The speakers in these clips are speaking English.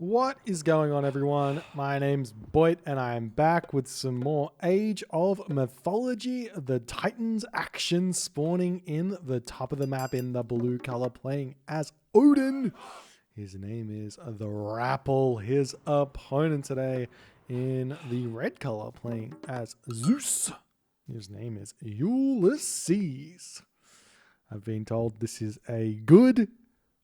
What is going on, everyone? My name's Boit, and I'm back with some more Age of Mythology. The Titans action spawning in the top of the map in the blue color, playing as Odin. His name is the Rapl. His opponent today in the red color, playing as Zeus. His name is Ulysses. I've been told this is a good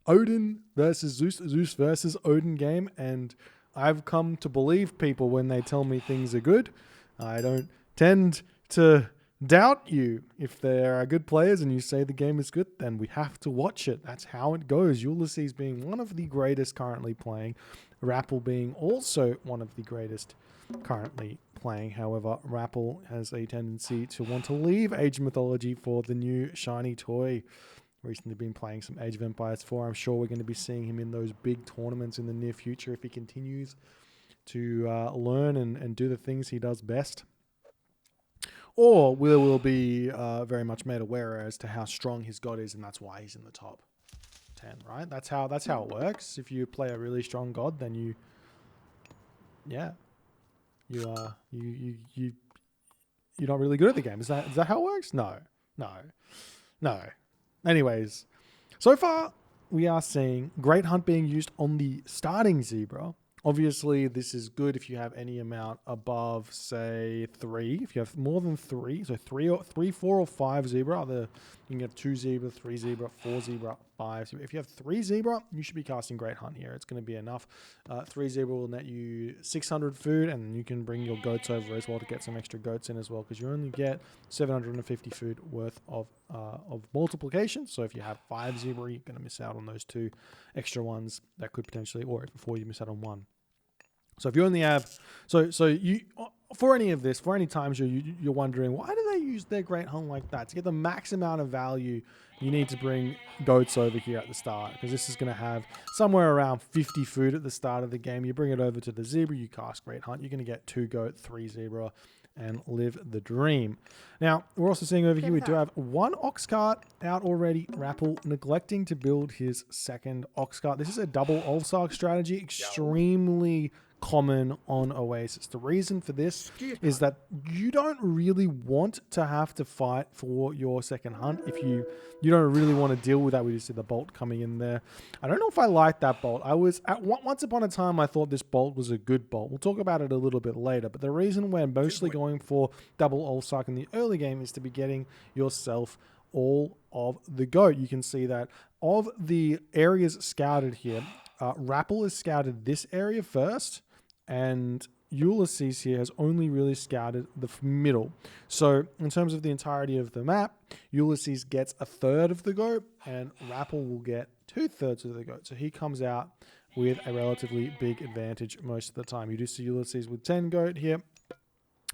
Odin versus Zeus, Zeus versus Odin game, and I've come to believe people when they tell me things are good. I don't tend to doubt you. If there are good players and you say the game is good, then we have to watch it. That's how it goes. Ulysses being one of the greatest currently playing, Rapl being also one of the greatest currently playing. However, Rapl has a tendency to want to leave Age of Mythology for the new shiny toy. Recently been playing some Age of Empires 4. I'm sure we're going to be seeing him in those big tournaments in the near future if he continues to learn and do the things he does best. Or we will be very much made aware as to how strong his god is, and that's why he's in the top 10, right? That's how it works. If you play a really strong god, then you're not really good at the game. Is that how it works? No. Anyways, so far we are seeing Great Hunt being used on the starting zebra. Obviously, this is good if you have any amount above, say, 3. If you have more than 3, so 3, 4, or 5 zebra, you can get 2 zebra, 3 zebra, 4 zebra, 5 zebra. If you have 3 zebra, you should be casting Great Hunt here. It's going to be enough. 3 zebra will net you 600 food, and you can bring your goats over as well to get some extra goats in as well, because you only get 750 food worth of multiplication. So if you have 5 zebra, you're going to miss out on those 2 extra ones that could potentially, or before you miss out on 1. So if you only have, so you, for any of this, for any times you're wondering, why do they use their Great Hunt like that? To get the max amount of value, you need to bring goats over here at the start, because this is going to have somewhere around 50 food at the start of the game. You bring it over to the zebra, you cast Great Hunt, you're going to get 2 goat, 3 zebra, and live the dream. Now, we're also seeing over here, we do have 1 ox cart out already. Rapl neglecting to build his second ox cart. This is a double Ulysses strategy, extremely common on Oasis. The reason for this is that you don't really want to have to fight for your second hunt. If you don't really want to deal with that. We just see the bolt coming in there. I don't know if I like that bolt. Once upon a time I thought this bolt was a good bolt. We'll talk about it a little bit later, but the reason we're mostly going for double Ulysses in the early game is to be getting yourself all of the goat. You can see that of the areas scouted here, Rapl has scouted this area first, and Ulysses here has only really scouted the middle. So in terms of the entirety of the map, Ulysses gets 1/3 of the goat, and Rapl will get 2/3 of the goat. So he comes out with a relatively big advantage most of the time. You do see Ulysses with 10 goat here,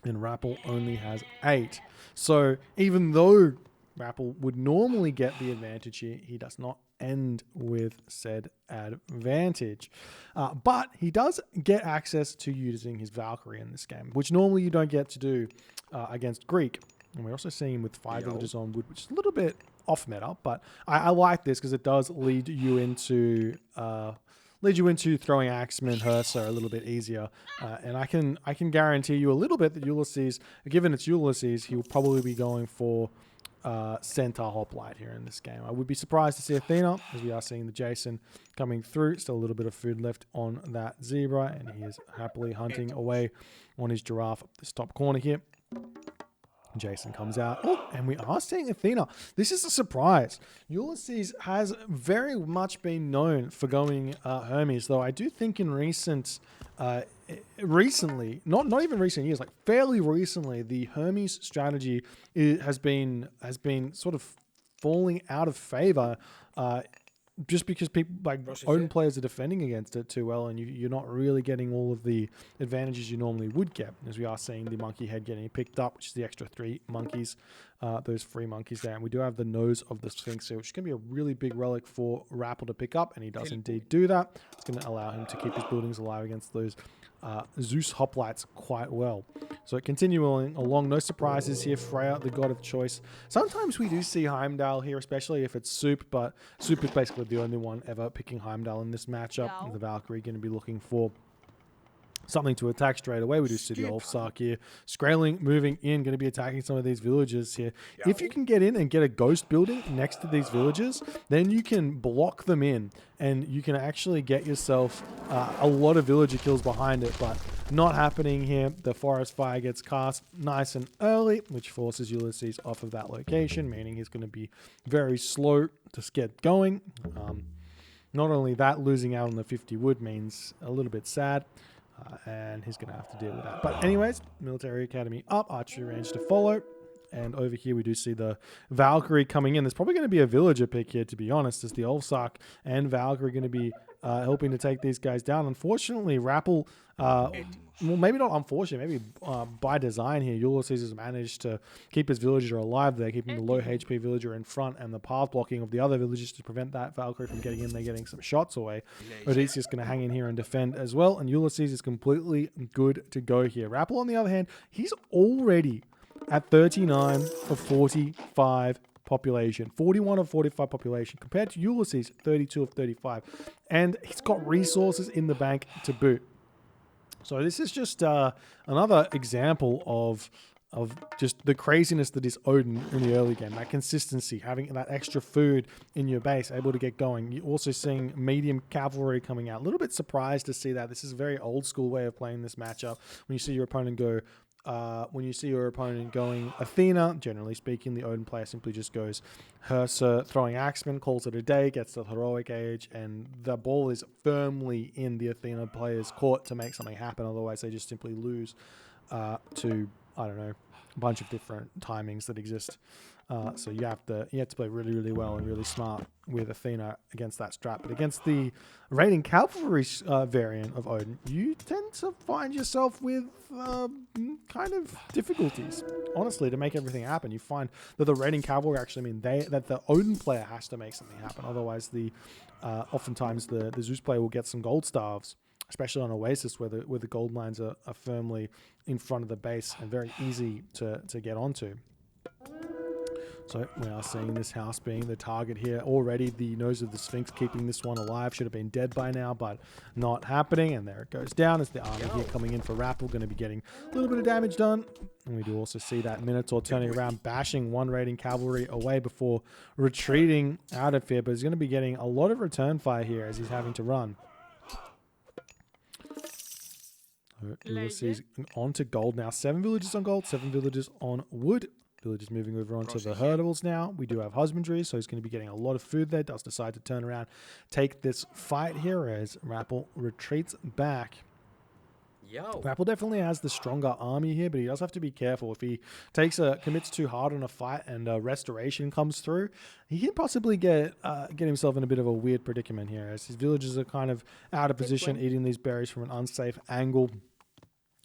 and Rapl only has 8. So even though Rapl would normally get the advantage here, he does not end with said advantage. But he does get access to using his Valkyrie in this game, which normally you don't get to do against Greek. And we're also seeing him with 5 villages on wood, which is a little bit off meta, but I like this because it does lead you into throwing axeman Hersir a little bit easier. And I can guarantee you a little bit that Ulysses, given it's Ulysses, he'll probably be going for centaur hoplite here in this game. I would be surprised to see Athena, as we are seeing the Jason coming through. Still a little bit of food left on that zebra, and he is happily hunting away on his giraffe up this top corner here. Jason comes out. Oh, and we are seeing Athena. This is a surprise. Ulysses has very much been known for going Hermes, though I do think in recently, not even recent years, like fairly recently, the Hermes strategy has been sort of falling out of favor. Just because people like Odin players are defending against it too well, and you're not really getting all of the advantages you normally would get, as we are seeing the monkey head getting picked up, which is the extra 3 monkeys those free monkeys there. And we do have the nose of the Sphinx here, which is going to be a really big relic for Rapl to pick up, and he does indeed do that. It's going to allow him to keep his buildings alive against those Zeus hoplites quite well. So continuing along, no surprises here. Freya, the god of choice. Sometimes we do see Heimdall here, especially if it's Soup, but Soup is basically the only one ever picking Heimdall in this matchup. The Valkyrie going to be looking for something to attack straight away. We do see the Ulfsark here. Skraeling moving in, going to be attacking some of these villages here. If you can get in and get a ghost building next to these villages, then you can block them in and you can actually get yourself a lot of villager kills behind it, but not happening here. The forest fire gets cast nice and early, which forces Ulysses off of that location, meaning he's going to be very slow to get going. Not only that, losing out on the 50 wood means a little bit sad. And he's going to have to deal with that. But anyways, military academy up, archery range to follow. And over here we do see the Valkyrie coming in. There's probably going to be a villager pick here, to be honest, as the Ulfsark and Valkyrie going to be helping to take these guys down. Unfortunately, Rapl, well, maybe not unfortunately, maybe by design here, Ulysses has managed to keep his villager alive there, keeping the low HP villager in front and the path blocking of the other villagers to prevent that Valkyrie from getting in there, getting some shots away. Odin is going to hang in here and defend as well, and Ulysses is completely good to go here. Rapl, on the other hand, he's already at 39 of 45 population, 41 of 45 population, compared to Ulysses, 32 of 35. And he's got resources in the bank to boot. So this is just another example of just the craziness that is Odin in the early game. That consistency, having that extra food in your base, able to get going. You're also seeing medium cavalry coming out. A little bit surprised to see that. This is a very old school way of playing this matchup. When you see your opponent go going Athena, generally speaking, the Odin player simply just goes Hersir, throwing axeman, calls it a day, gets the heroic age, and the ball is firmly in the Athena player's court to make something happen. Otherwise, they just simply lose to, I don't know, a bunch of different timings that exist. So you have to play really, really well and really smart with Athena against that strat. But against the raiding cavalry variant of Odin, you tend to find yourself with kind of difficulties, honestly, to make everything happen. You find that the raiding cavalry actually mean that the Odin player has to make something happen. Otherwise, oftentimes the Zeus player will get some gold staves, especially on Oasis, where the gold mines are firmly in front of the base and very easy to get onto. So we are seeing this house being the target here already. The nose of the Sphinx keeping this one alive. Should have been dead by now, but not happening. And there it goes down as the army here coming in for Rapl. Going to be getting a little bit of damage done. And we do also see that Minotaur turning around, bashing one raiding cavalry away before retreating out of here. But he's going to be getting a lot of return fire here as he's having to run. Ulysses on to gold now. 7 villages on gold, 7 villages on wood. Villagers moving over onto the hurdles now. We do have husbandry, so he's going to be getting a lot of food there. Does decide to turn around, take this fight here as Rapl retreats back. Rapl definitely has the stronger army here, but he does have to be careful. If he commits too hard on a fight and restoration comes through, he can possibly get himself in a bit of a weird predicament here, as his villagers are kind of out of position, eating these berries from an unsafe angle.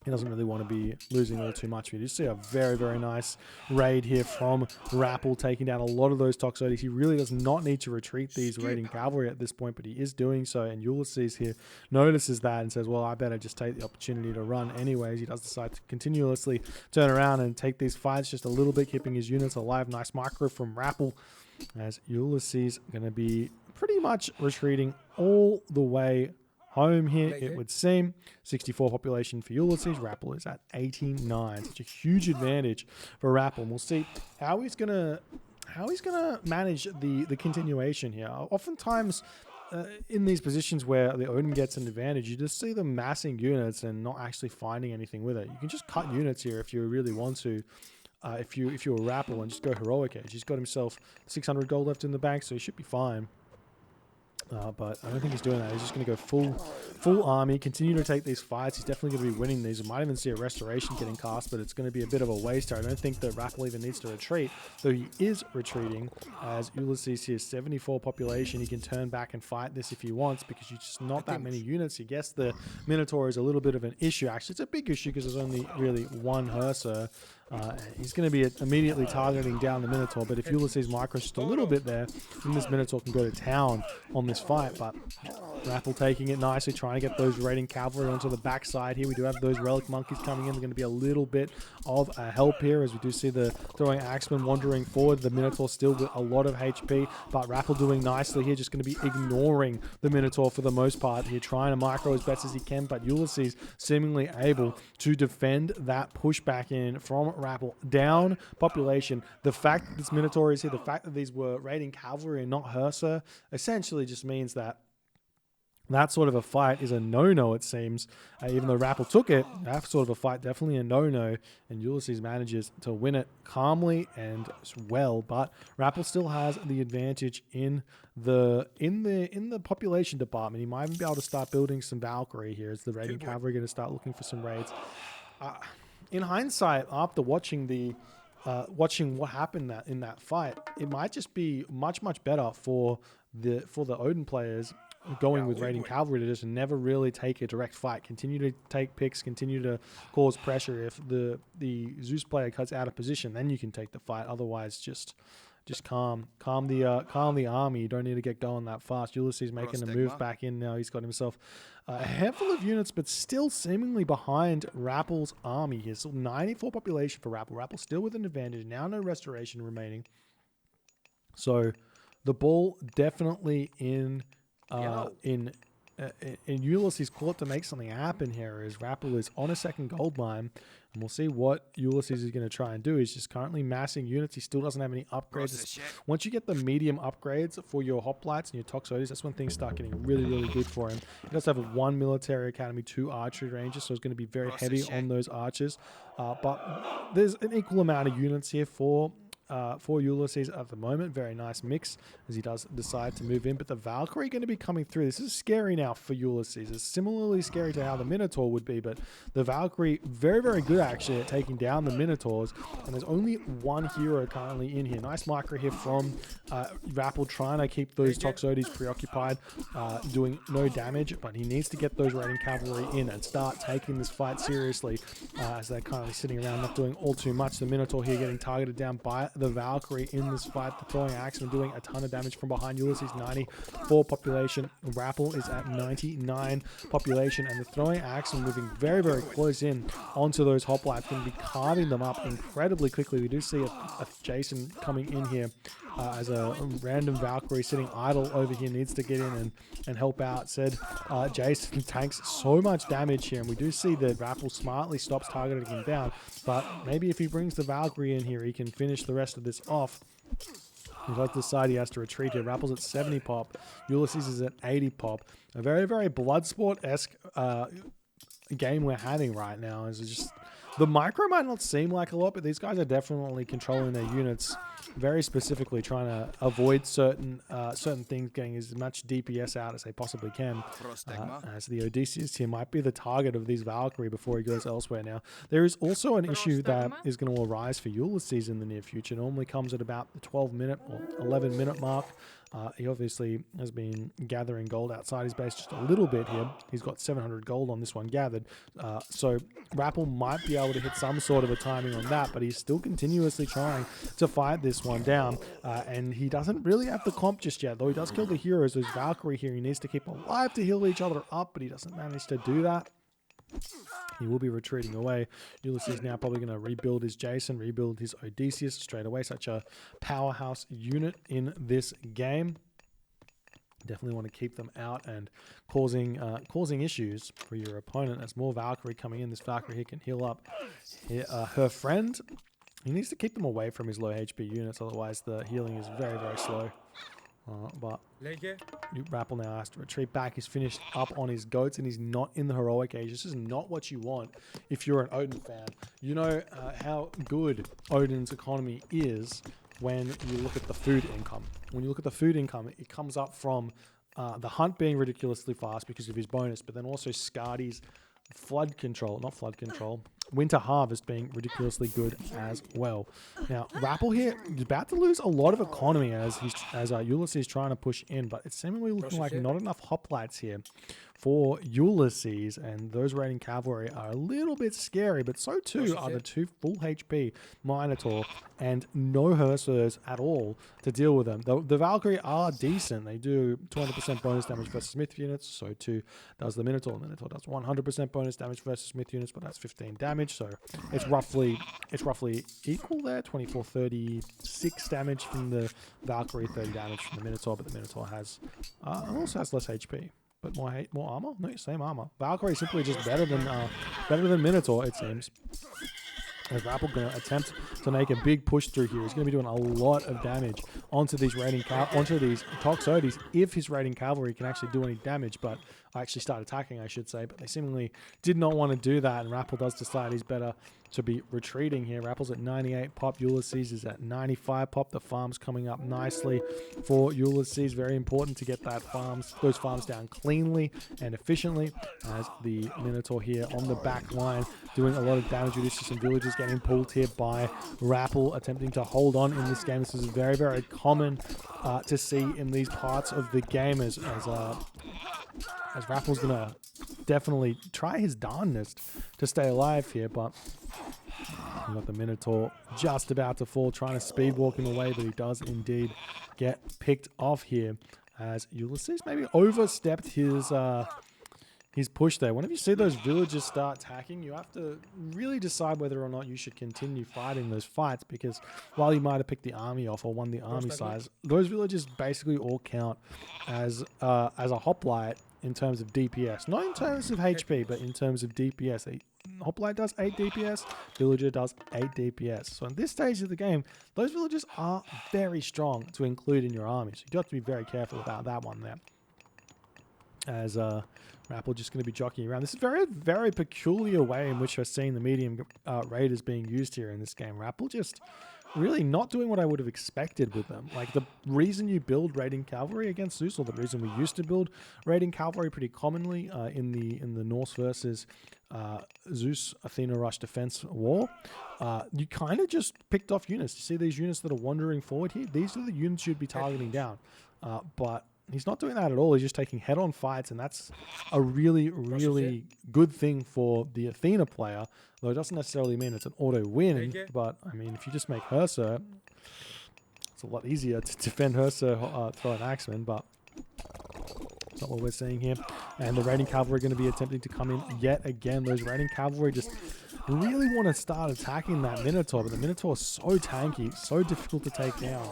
He doesn't really want to be losing all too much. We do see a very, very nice raid here from Rapl, taking down a lot of those Toxotes. He really does not need to retreat these raiding cavalry at this point, but he is doing so. And Ulysses here notices that and says, well, I better just take the opportunity to run anyways. He does decide to continuously turn around and take these fights just a little bit, keeping his units alive. Nice micro from Rapl, as Ulysses going to be pretty much retreating all the way home here, it would seem. 64 population for Ulysses. Rapl is at 89. Such a huge advantage for Rapl. And we'll see how he's gonna manage the continuation here. Oftentimes, in these positions where the Odin gets an advantage, you just see them massing units and not actually finding anything with it. You can just cut units here if you really want to. If you're Rapl and just go heroic edge. He's got himself 600 gold left in the bank, so he should be fine. But I don't think he's doing that. He's just going to go full army, continue to take these fights. He's definitely going to be winning these. We might even see a restoration getting cast, but it's going to be a bit of a waste here. I don't think that Rapl even needs to retreat, though he is retreating, as Ulysses here, 74 population. He can turn back and fight this if he wants, because you're just not that many units. I guess the Minotaur is a little bit of an issue. Actually, it's a big issue because there's only really one Hersir. He's going to be immediately targeting down the Minotaur, but if Ulysses micros just a little bit there, then this Minotaur can go to town on this fight. But Rapl taking it nicely, trying to get those raiding cavalry onto the backside here. We do have those relic monkeys coming in. They're going to be a little bit of a help here, as we do see the throwing axeman wandering forward. The Minotaur still with a lot of HP, but Rapl doing nicely here, just going to be ignoring the Minotaur for the most part here, trying to micro as best as he can, but Ulysses seemingly able to defend that pushback in from Rapl. Down population. The fact that this Minotaur is here, the fact that these were raiding cavalry and not Hersir, essentially just means that that sort of a fight is a no-no, it seems. Even though Rapl took it, that sort of a fight definitely a no-no, and Ulysses manages to win it calmly and well. But Rapl still has the advantage in the population department. He might even be able to start building some Valkyrie here. Is the raiding cavalry going to start looking for some raids? In hindsight, after watching what happened in that fight, it might just be much better for the Odin players going with raiding cavalry to just never really take a direct fight, continue to take picks, continue to cause pressure. If the Zeus player cuts out of position, then you can take the fight. Otherwise, just calm the army. You don't need to get going that fast. Ulysses making a move back in now. He's got himself a handful of units, but still seemingly behind Rapl's army here. So 94 population for Rapl. Rapl still with an advantage. Now no restoration remaining. So the ball definitely in Ulysses' court to make something happen here, as Rapl is on a second gold mine, and we'll see what Ulysses is going to try and do. He's just currently massing units. He still doesn't have any upgrades. Once you get the medium upgrades for your hoplites and your toxotes, that's when things start getting really good for him. He does have 1 military academy, 2 archery ranges, so it's going to be very heavy on those archers. But there's an equal amount of units here for Ulysses at the moment. Very nice mix as he does decide to move in, but the Valkyrie going to be coming through. This is scary now for Ulysses. It's similarly scary to how the Minotaur would be, but the Valkyrie very good actually at taking down the Minotaurs, and there's only one hero currently in here. Nice micro here from Rapl, trying to keep those Toxotes preoccupied, doing no damage, but he needs to get those raiding cavalry in and start taking this fight seriously, as they're currently sitting around not doing all too much. The Minotaur here getting targeted down by the Valkyrie in this fight. The throwing axeman doing a ton of damage from behind. Ulysses 94 population. Rapl is at 99 population, and the throwing axeman moving very close in onto those hoplites, going to be carving them up incredibly quickly. We do see a Jason coming in here as a random Valkyrie sitting idle over here needs to get in and help out. Said Jason tanks so much damage here, and we do see that Rapl smartly stops targeting him down, but maybe if he brings the Valkyrie in here, he can finish the rest of this off. He does decide he has to retreat here. Rapple's at 70 pop. Ulysses is at 80 pop. A very Bloodsport-esque game we're having right now. Is just the micro might not seem like a lot, but these guys are definitely controlling their units very specifically, trying to avoid certain things, getting as much DPS out as they possibly can. As the Odysseus here might be the target of these Valkyrie before he goes elsewhere now. There is also an issue that is going to arise for Ulysses in the near future. It normally comes at about the 12-minute or 11-minute mark. He obviously has been gathering gold outside his base just a little bit here. He's got 700 gold on this one gathered. So Rapl might be able to hit some sort of a timing on that, but he's still continuously trying to fight this one down. And he doesn't really have the comp just yet, though he does kill the heroes. There's Valkyrie here he needs to keep alive to heal each other up, but he doesn't manage to do that. He will be retreating away. Ulysses now probably going to rebuild his Jason, rebuild his Odysseus straight away. Such a powerhouse unit in this game. Definitely want to keep them out and causing issues for your opponent. As more Valkyrie coming in, this Valkyrie here can heal up her friend. He needs to keep them away from his low HP units, otherwise the healing is very slow. But Rapl now has to retreat back. He's finished up on his goats, and he's not in the heroic age. This is not what you want if you're an Odin fan. You know how good Odin's economy is when you look at the food income. When you look at the food income, it comes up from the hunt being ridiculously fast because of his bonus, but then also Skadi's winter harvest being ridiculously good as well. Now Rapl here is about to lose a lot of economy as Ulysses is trying to push in, but it's seemingly looking like not enough hoplites here for Ulysses, and those raiding cavalry are a little bit scary, but so too are the 2 full HP Minotaur and no Hersirs at all to deal with them. The Valkyrie are decent. They do 200% bonus damage versus Smith units, so too does the Minotaur. The Minotaur does 100% bonus damage versus Smith units, but that's 15 damage, so it's roughly equal there. 24, 36 damage from the Valkyrie, 30 damage from the Minotaur, but the Minotaur has also has less HP. But more armor? No, same armor. Valkyrie is simply just better than Minotaur, it seems. As Rapl going to attempt to make a big push through here. He's going to be doing a lot of damage onto these Toxotes if his raiding cavalry can actually do any damage, but actually start attacking, I should say. But they seemingly did not want to do that, and Rapl does decide he's better to be retreating here. Rapl's at 98 pop. Ulysses is at 95 pop. The farm's coming up nicely for Ulysses. Very important to get those farms down cleanly and efficiently, as the Minotaur here on the back line doing a lot of damage. You see some villagers getting pulled here by Rapl, attempting to hold on in this game. This is very, very common to see in these parts of the game, as Rapl's going to definitely try his darndest to stay alive here, but we've got the Minotaur just about to fall, trying to speed walk him away, but he does indeed get picked off here, as Ulysses maybe overstepped his push there. Whenever you see those villagers start attacking, you have to really decide whether or not you should continue fighting those fights, because while you might have picked the army off or won the army size, those villagers basically all count as a hoplite in terms of DPS. Not in terms of HP, but in terms of DPS. Hoplite does 8 DPS, villager does 8 DPS. So in this stage of the game, those villagers are very strong to include in your army. So you do have to be very careful about that one there. As Rapl just going to be jockeying around. This is a very, very peculiar way in which we're seeing the medium raiders being used here in this game. Rapl just really not doing what I would have expected with them. Like, the reason you build raiding cavalry against Zeus, or the reason we used to build raiding cavalry pretty commonly in the Norse versus Zeus Athena rush defense war, you kind of just picked off units. You see these units that are wandering forward here? These are the units you'd be targeting down. But he's not doing that at all. He's just taking head-on fights, and that's a really, really good thing for the Athena player, though it doesn't necessarily mean it's an auto-win. But, I mean, if you just make Hersir, it's a lot easier to defend Hersir throwing axeman, but that's not what we're seeing here. And the raiding cavalry are going to be attempting to come in yet again. Those raiding cavalry just really want to start attacking that Minotaur, but the Minotaur is so tanky, so difficult to take down.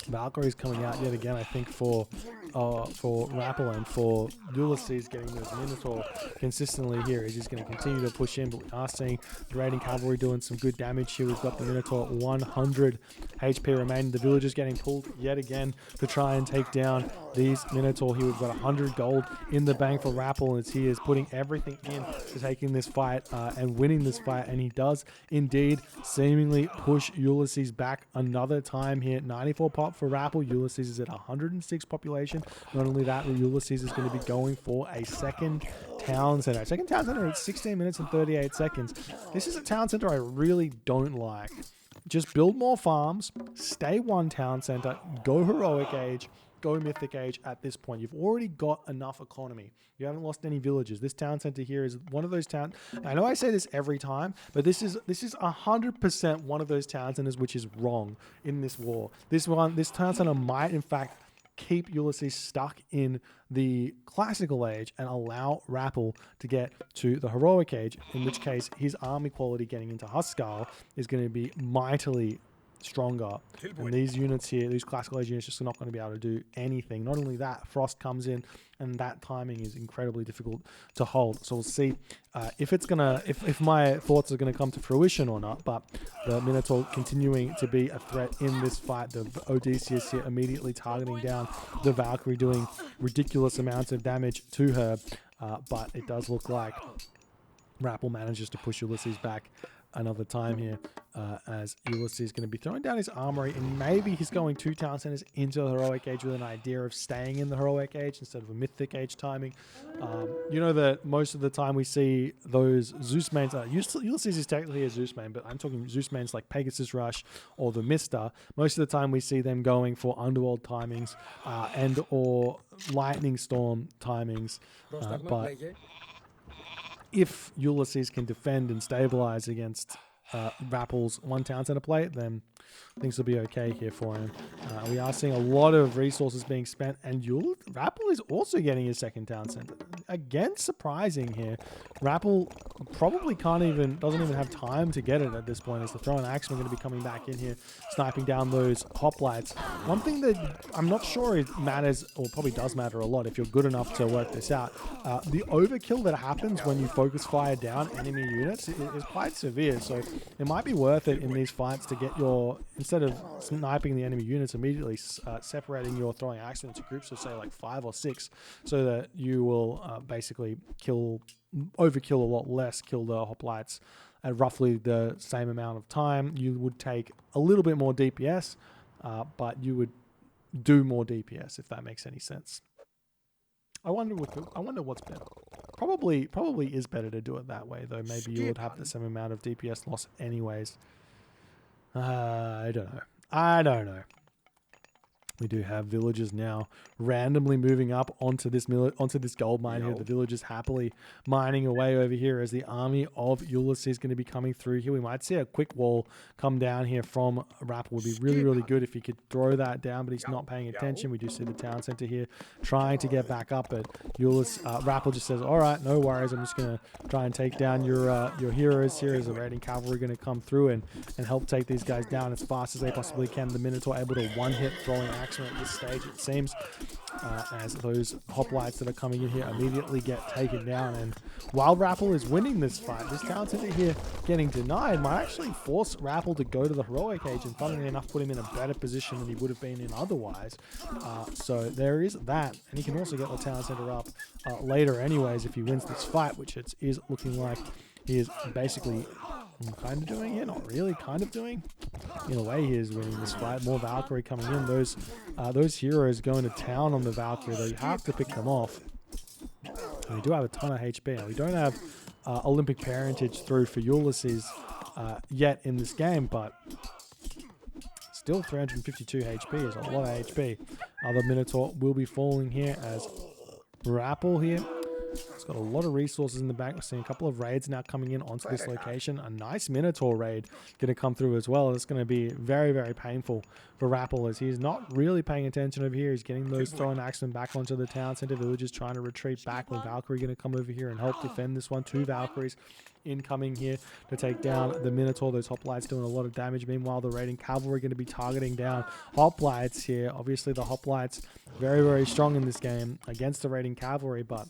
Valkyrie's coming out yet again, I think, for Rapl, and for Ulysses getting those Minotaur consistently here. He's just going to continue to push in, but we are seeing the raiding cavalry doing some good damage here. We've got the Minotaur at 100 HP remaining. The villagers getting pulled yet again to try and take down these Minotaur here. We've got 100 gold in the bank for Rapl, and he is putting everything in to taking this fight and winning this fight, and he does indeed seemingly push Ulysses back another time here. 94 pop for Rapl. Ulysses is at 106 population. Not only that, Ulysses is going to be going for a second town center. Second town center at 16 minutes and 38 seconds. This is a town center I really don't like. Just build more farms, stay one town center, go heroic age, go mythic age at this point. You've already got enough economy. You haven't lost any villages. This town center here is one of those towns. I know I say this every time, but this is 100% one of those town centers which is wrong in this war. This town center might in fact keep Ulysses stuck in the classical age and allow Rapl to get to the heroic age, in which case his army quality getting into Huskar is going to be mightily stronger. And these units here, these classical age units, just not going to be able to do anything. Not only that, Frost comes in, and that timing is incredibly difficult to hold. So we'll see if my thoughts are going to come to fruition or not. But the Minotaur continuing to be a threat in this fight. The Odysseus here immediately targeting down the Valkyrie, doing ridiculous amounts of damage to her. But it does look like Rapl manages to push Ulysses back another time here as Ulysses is going to be throwing down his armory, and maybe he's going 2 town centers into the heroic age with an idea of staying in the heroic age instead of a mythic age timing. You know that most of the time we see those Zeus mains, Ulysses is technically a Zeus main, but I'm talking Zeus mains like Pegasus Rush or the Mister. Most of the time we see them going for Underworld timings and or Lightning Storm timings, but if Ulysses can defend and stabilize against Rapl's 1 town center play, then things will be okay here for him. We are seeing a lot of resources being spent, and Rapl is also getting his 2nd town center. Again, surprising here. Rapl probably doesn't even have time to get it at this point, as the Throwing Axeman going to be coming back in here, sniping down those hoplites. One thing that I'm not sure it matters, or probably does matter a lot if you're good enough to work this out, the overkill that happens when you focus fire down enemy units is quite severe, so it might be worth it in these fights to get instead of sniping the enemy units immediately, separating your Throwing Axeman into groups of say like 5 or 6, so that you will basically overkill a lot less, kill the hoplites at roughly the same amount of time. You would take a little bit more DPS, but you would do more DPS, if that makes any sense. I wonder what's better. Probably is better to do it that way, though. Maybe you would have the same amount of DPS loss anyways. I don't know. We do have villagers now randomly moving up onto this gold mine here. The villagers happily mining away over here as the army of Ulysses is going to be coming through here. We might see a quick wall come down here from Rapl. Would be really, really good if he could throw that down, but he's not paying attention. We do see the town center here trying to get back up, but Rapl just says, all right, no worries. I'm just going to try and take down your heroes here as the raiding cavalry going to come through and help take these guys down as fast as they possibly can. The Minotaur able to one-hit Throwing Axeman at this stage, it seems, as those hoplites that are coming in here immediately get taken down. And while Rapl is winning this fight, this town center here getting denied might actually force Rapl to go to the heroic age, and funnily enough put him in a better position than he would have been in otherwise. So there is that, and he can also get the town center up later anyways if he wins this fight, which it is looking like he is basically kind of doing here, not really, kind of doing. In a way, he is winning this fight. More Valkyrie coming in. Those heroes going to town on the Valkyrie, though you have to pick them off. And we do have a ton of HP. Now, we don't have Olympic parentage through for Ulysses yet in this game, but still 352 HP is a lot of HP. The Minotaur will be falling here as Rapl here. It's got a lot of resources in the back. We're seeing a couple of raids now coming in onto this location. A nice Minotaur raid going to come through as well. It's going to be very, very painful for Rapl as he's not really paying attention over here. He's getting those Throwing Axemen back onto the town center. Villagers trying to retreat back. With Valkyrie going to come over here and help defend this one. 2 Valkyries incoming here to take down the Minotaur. Those hoplites doing a lot of damage. Meanwhile, the raiding cavalry going to be targeting down hoplites here. Obviously, the hoplites very, very strong in this game against the raiding cavalry, but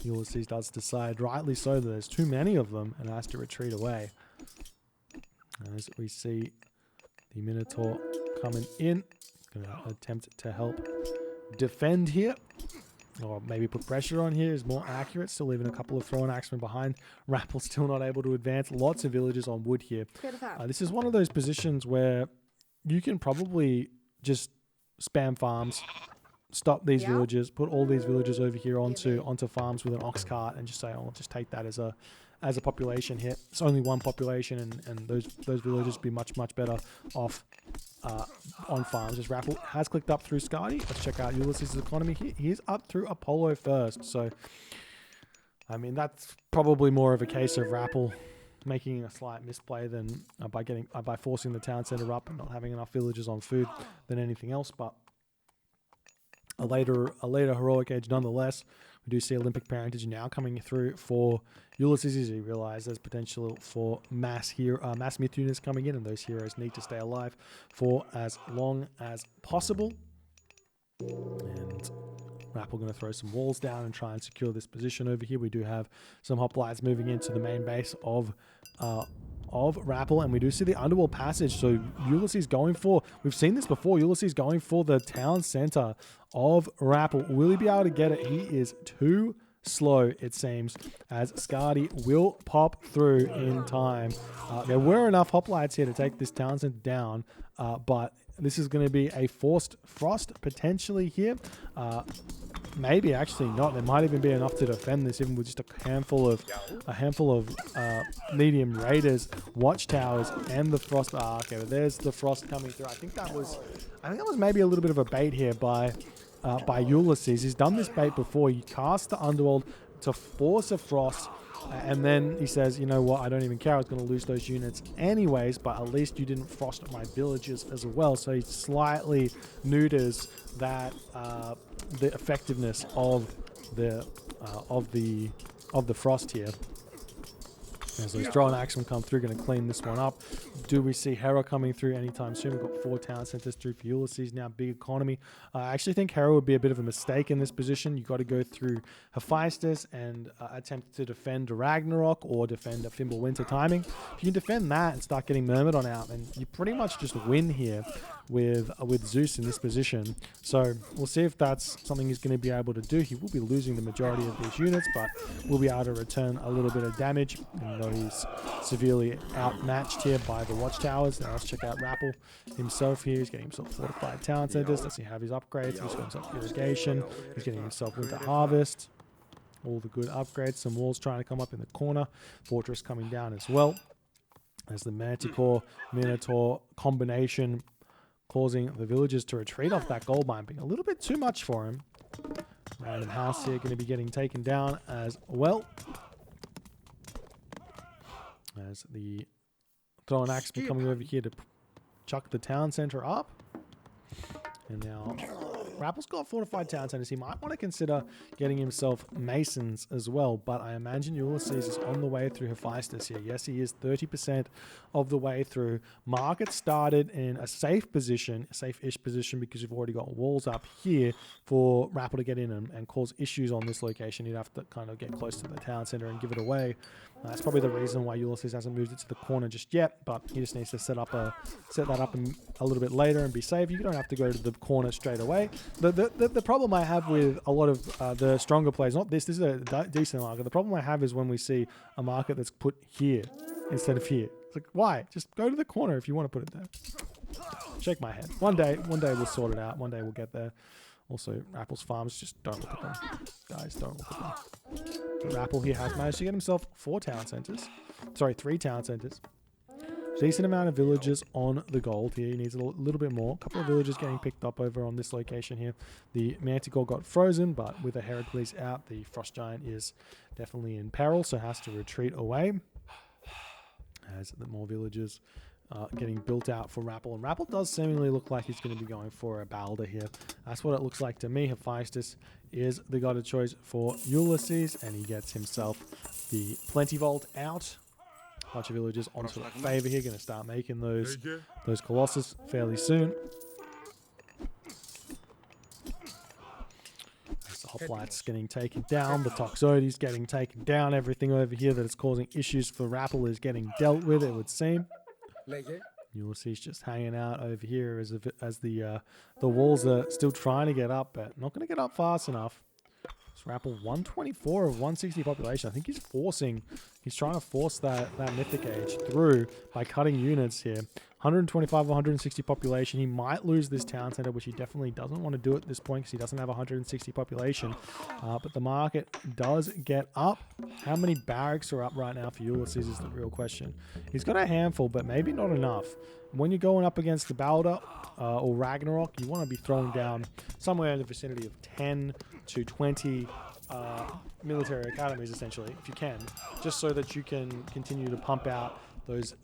Ulysses does decide, rightly so, that there's too many of them and has to retreat away. As we see the Minotaur coming in, going to attempt to help defend here, or maybe put pressure on here is more accurate. Still leaving a couple of Throwing Axemen behind. Rapl still not able to advance. Lots of villagers on wood here. This is one of those positions where you can probably just spam farms, stop these villagers, put all these villagers over here onto farms with an ox cart, and just say, "Oh, I'll just take that as a population hit." It's only one population, and those villagers be much better off on farms. As Rapl has clicked up through Skadi. Let's check out Ulysses' economy here. He is up through Apollo first, so I mean that's probably more of a case of Rapl making a slight misplay than by forcing the town center up and not having enough villagers on food than anything else, but a later heroic age nonetheless. We do see Olympic parentage now coming through for Ulysses as he realizes there's potential for mass myth units coming in, and those heroes need to stay alive for as long as possible. And Rapl going to throw some walls down and try and secure this position over here. We do have some hoplites moving into the main base of Rapl, and we do see the underworld passage. So Ulysses going for, we've seen this before, Ulysses going for the town center of Rapl. Will he be able to get it? He is too slow, it seems, as Skadi will pop through in time. There were enough hoplites here to take this town center down, but this is going to be a forced frost potentially here. Maybe actually not. There might even be enough to defend this, even with just a handful of medium raiders, watchtowers, and the frost. Okay, but there's the frost coming through. I think that was maybe a little bit of a bait here by Ulysses. He's done this bait before. He cast the underworld to force a frost, and then he says, you know what, I don't even care, I was going to lose those units anyways, but at least you didn't frost my villages as well. So he slightly neuters that the effectiveness of the frost here. And so he's throwing axeman come through, going to clean this one up. Do we see Hera coming through anytime soon? We've got 4 town centers through for Ulysses now, big economy. I actually think Hera would be a bit of a mistake in this position. You've got to go through Hephaestus and attempt to defend Ragnarok or defend a Fimble Winter timing. If you can defend that and start getting Myrmidon on out, then you pretty much just win here with Zeus in this position. So we'll see if that's something he's going to be able to do. He will be losing the majority of these units, but will be able to return a little bit of damage, even though he's severely outmatched here by the watchtowers. Now let's check out Rapl himself here. He's getting himself fortified town centers. Does he have his upgrades? He's got himself irrigation. He's getting himself winter harvest. All the good upgrades. Some walls trying to come up in the corner. Fortress coming down as well. As the Manticore Minotaur combination causing the villagers to retreat off that gold mine, being a little bit too much for him. Random house here going to be getting taken down as well. As the throwing axeman coming over here to chuck the town center up. And now Rapl's got fortified town centers. He might want to consider getting himself masons as well, but I imagine Ulysses is on the way through Hephaestus here. Yes, he is 30% of the way through. Market started in a safe position, a safe-ish position, because you've already got walls up here for Rapl to get in and cause issues on this location. You'd have to kind of get close to the town center and give it away. That's probably the reason why Ulysses hasn't moved it to the corner just yet, but he just needs to set that up a little bit later and be safe. You don't have to go to the corner straight away. The problem I have with a lot of the stronger players, this is a decent market. The problem I have is when we see a market that's put here instead of here. It's like, why? Just go to the corner if you want to put it there. Shake my head. One day we'll sort it out. One day we'll get there. Also, Rapl's farms, just don't look at them. Guys, don't look at them. But Rapl here has managed to get himself 3 town centers. Decent amount of villagers on the gold here. He needs a little bit more. A couple of villagers getting picked up over on this location here. The Manticore got frozen, but with a Heracles out, the Frost Giant is definitely in peril, so has to retreat away. As the more villagers getting built out for Rapl. And Rapl does seemingly look like he's going to be going for a Balder here. That's what it looks like to me. Hephaestus is the god of choice for Ulysses, and he gets himself the Plenty Vault out. A bunch of villagers onto a favor here, going to start making those Colossus fairly soon. The hoplites getting taken down, the Toxotes getting taken down, everything over here that is causing issues for Rapl is getting dealt with, it would seem. Ulysses just hanging out over here as the walls are still trying to get up, but not going to get up fast enough. So Rapl 124 of 160 population. I think he's trying to force that Mythic Age through by cutting units here. 125 of 160 population. He might lose this town center, which he definitely doesn't want to do at this point because he doesn't have 160 population. But the market does get up. How many barracks are up right now for Ulysses is the real question. He's got a handful, but maybe not enough. When you're going up against the Balder or Ragnarok, you want to be throwing down somewhere in the vicinity of 10 to 20 military academies, essentially, if you can, just so that you can continue to pump out those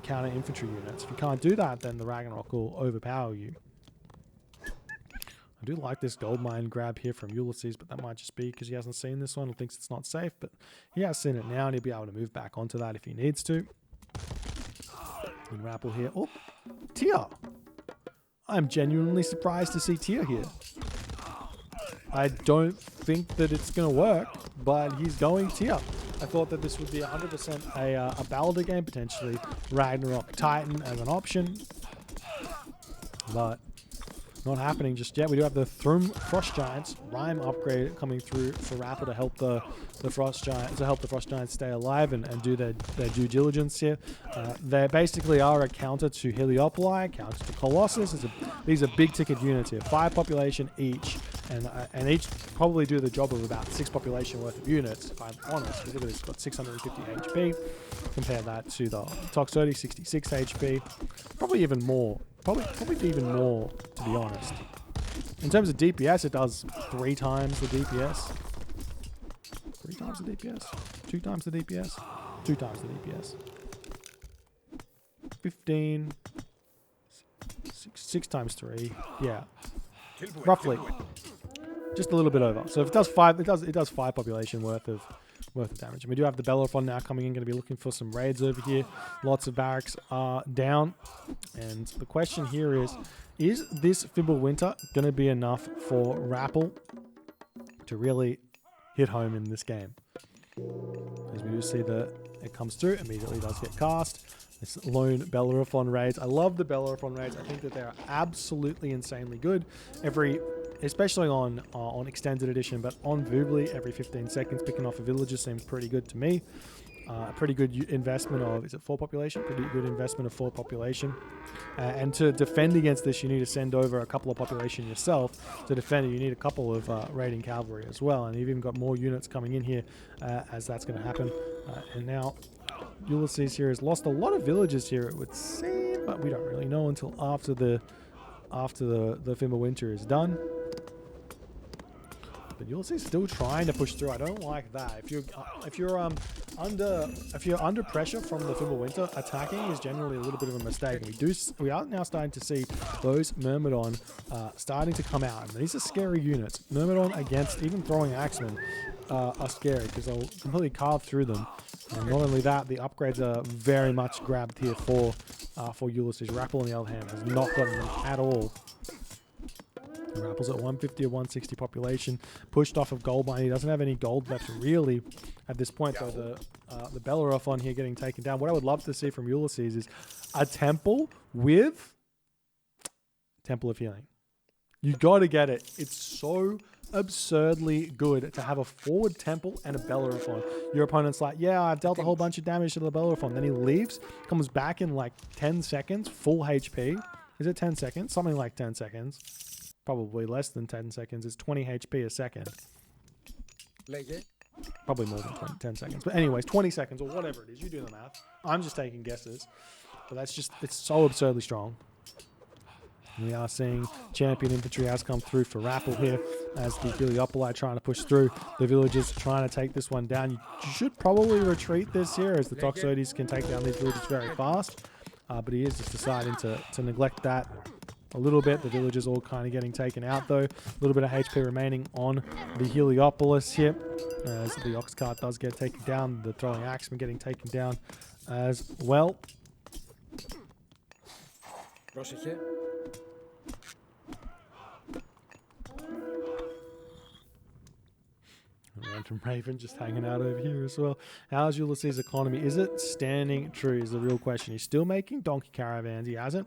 counter infantry units. If you can't do that, then the Ragnarok will overpower you. I do like this gold mine grab here from Ulysses, but that might just be because he hasn't seen this one and thinks it's not safe, but he has seen it now and he'll be able to move back onto that if he needs to. And Rapl here. Oh, Tyr. I'm genuinely surprised to see Tyr here. I don't think that it's going to work, but he's going Tyr. I thought that this would be 100% a Balder game, potentially Ragnarok Titan as an option. But Not happening just yet. We do have the Thrum Frost Giants Rhyme upgrade coming through for Rapl to help the Frost Giants stay alive and do their due diligence here. They basically are a counter to Heliopoli, counter to Colossus. These are big ticket units here, 5 population each, and each probably do the job of about 6 population worth of units. If I'm honest, look at this, it's got 650 HP. Compare that to the Toxotes, 66 HP, probably even more. Probably even more, to be honest. In terms of DPS, it does 3 times the DPS. 3 times the DPS? 2 times the DPS? 2 times the DPS. 15. 6 times 3. Yeah. Roughly. Just a little bit over. So if it does 5, it does 5 population worth of damage. And we do have the Bellerophon now coming in, going to be looking for some raids over here. Lots of barracks are down. And the question here is this Fimbulwinter going to be enough for Rapl to really hit home in this game? As we do see that it comes through, immediately does get cast. This lone Bellerophon raids. I love the Bellerophon raids. I think that they are absolutely insanely good. Especially on extended edition, but on Voobly, every 15 seconds picking off a villager seems pretty good to me. Pretty good investment of, is it 4 population? Pretty good investment of 4 population. And to defend against this, you need to send over a couple of population yourself. To defend it, you need a couple of raiding cavalry as well. And you've even got more units coming in here as that's going to happen. And now Ulysses here has lost a lot of villagers here, it would seem, but we don't really know until after the Fimbulwinter is done. But Ulysses still trying to push through. I don't like that. If you're under pressure from the Fimbulwinter, attacking is generally a little bit of a mistake. We are now starting to see those Myrmidon starting to come out. And these are scary units. Myrmidon against even throwing axemen are scary because they'll completely carve through them. And not only that, the upgrades are very much grabbed here for Ulysses. Rapl, on the other hand, has not gotten them at all. Rapple's at 150 or 160 population, pushed off of gold mine. He doesn't have any gold left really at this point. So the Bellerophon here getting taken down. What I would love to see from Ulysses is a temple with Temple of Healing. You got to get it. It's so absurdly good to have a forward temple and a Bellerophon. Your opponent's like, yeah, I've dealt a whole bunch of damage to the Bellerophon. Then he leaves, comes back in like 10 seconds, full HP. Is it 10 seconds? Something like 10 seconds. Probably less than 10 seconds. It's 20 HP a second. Probably more than 10 seconds. But anyways, 20 seconds or whatever it is. You do the math. I'm just taking guesses. But that's just, it's so absurdly strong. We are seeing champion infantry has come through for Rapl here as the Heliopoli trying to push through. The villagers trying to take this one down. You should probably retreat this here as the Toxotes can take down these villagers very fast. But he is just deciding to neglect that a little bit. The villagers all kind of getting taken out though. A little bit of HP remaining on the Heliopolis here as the ox cart does get taken down. The throwing axeman getting taken down as well. Random Raven just hanging out over here as well. How's Ulysses' economy? Is it standing true is the real question. He's still making donkey caravans. He hasn't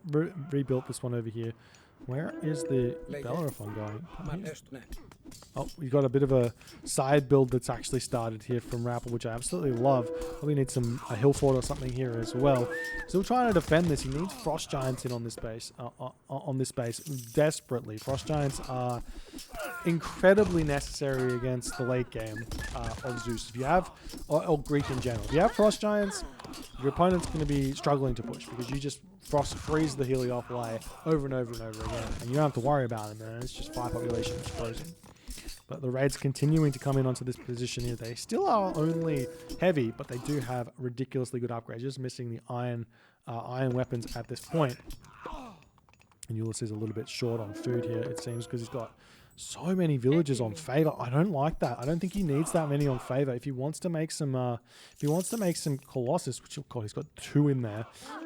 rebuilt this one over here. Where is the Bellerophon going? Oh, we've got a bit of a side build that's actually started here from Rapl, which I absolutely love. Probably need a hill fort or something here as well. Still trying to defend this. He needs Frost Giants in on this base, desperately. Frost Giants are incredibly necessary against the late game of Zeus. If you have, or Greek in general, if you have Frost Giants, your opponent's going to be struggling to push because you just frost freeze the Heliopoli over and over and over again, and you don't have to worry about them, man. It's just 5 population frozen. But the raids continuing to come in onto this position here. They still are only heavy, but they do have ridiculously good upgrades. Just missing the iron weapons at this point. And Ulysses is a little bit short on food here, it seems, because he's got So many villagers on favor. I don't like that. I don't think he needs that many on favor. If he wants to make some, Colossus, which, oh God, he's got 2 in there.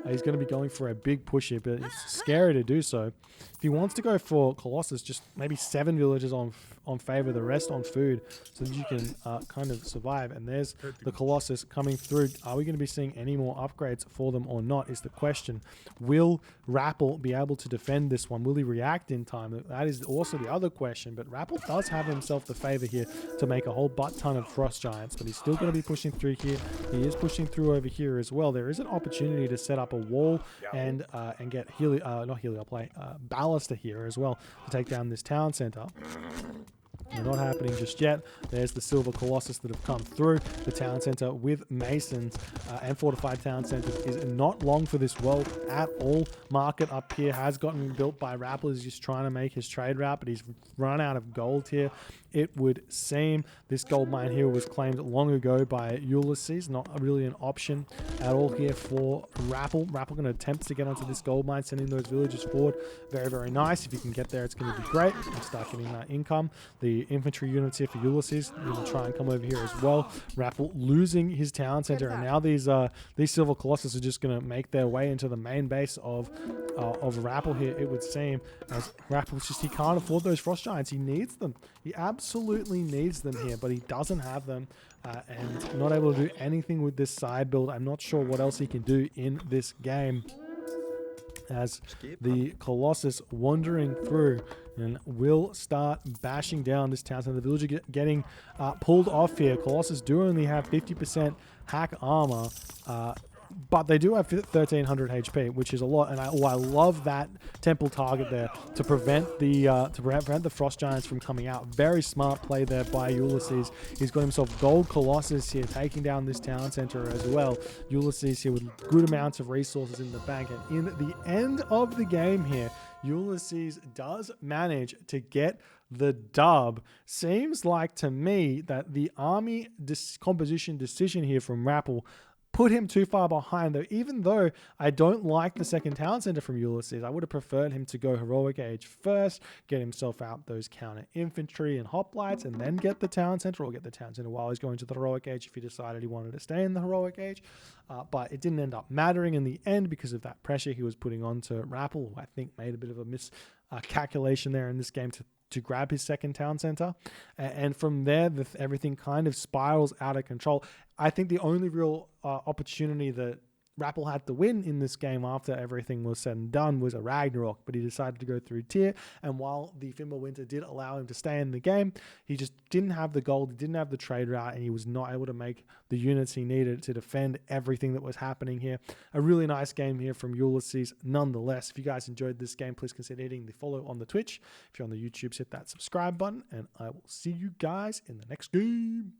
He's going to be going for a big push here, but it's scary to do so. If he wants to go for Colossus, just maybe 7 villagers on favor, the rest on food, so that you can kind of survive. And there's the Colossus coming through. Are we going to be seeing any more upgrades for them or not is the question. Will Rapl be able to defend this one? Will he react in time? That is also the other question. But Rapl does have himself the favor here to make a whole butt ton of frost giants, but he's still going to be pushing through here. He is pushing through over here as well. There is an opportunity to set up a wall and get Ballaster here as well to take down this town center. They're not happening just yet. There's the Silver Colossus that have come through the town center with masons and fortified town centers. Is not long for this world at all. Market up here has gotten built by Rapl. He's just trying to make his trade route, but he's run out of gold here. It would seem this gold mine here was claimed long ago by Ulysses. Not really an option at all here for Rapl. Rapl going to attempt to get onto this gold mine, sending those villagers forward. Very, very nice. If you can get there, it's going to be great and start getting that income. The infantry units here for Ulysses will try and come over here as well. Rapl losing his town center, and now these Silver Colossus are just going to make their way into the main base of Rapl here. It would seem, as Rapl he can't afford those frost giants. He needs them. He absolutely needs them here, but he doesn't have them, and not able to do anything with this side build. I'm not sure what else he can do in this game, as the Colossus wandering through and will start bashing down this town center. The villager getting pulled off here. Colossus do only have 50% hack armor, but they do have 1300 HP, which is a lot. And I love that temple target there to prevent the frost giants from coming out. Very smart play there by Ulysses. He's got himself gold Colossus here, taking down this town center as well. Ulysses here with good amounts of resources in the bank, and in the end of the game here, Ulysses does manage to get the dub. Seems like to me that the army composition decision here from Rapl put him too far behind, though. Even though I don't like the second town center from Ulysses, I would have preferred him to go heroic age first, get himself out those counter infantry and hoplites, and then get the town center, or get the town center while he's going to the heroic age if he decided he wanted to stay in the heroic age. But it didn't end up mattering in the end because of that pressure he was putting on to Rapl, who I think made a bit of a miscalculation there in this game to grab his second town center. And from there, everything kind of spirals out of control. I think the only real opportunity that Rapl had to win in this game after everything was said and done was a Ragnarok, but he decided to go through tier, and while the Fimbulwinter did allow him to stay in the game, he just didn't have the gold, he didn't have the trade route, and he was not able to make the units he needed to defend everything that was happening here. A really nice game here from Ulysses nonetheless. If you guys enjoyed this game, please consider hitting the follow on the Twitch. If you're on the YouTube, hit that subscribe button, and I will see you guys in the next game.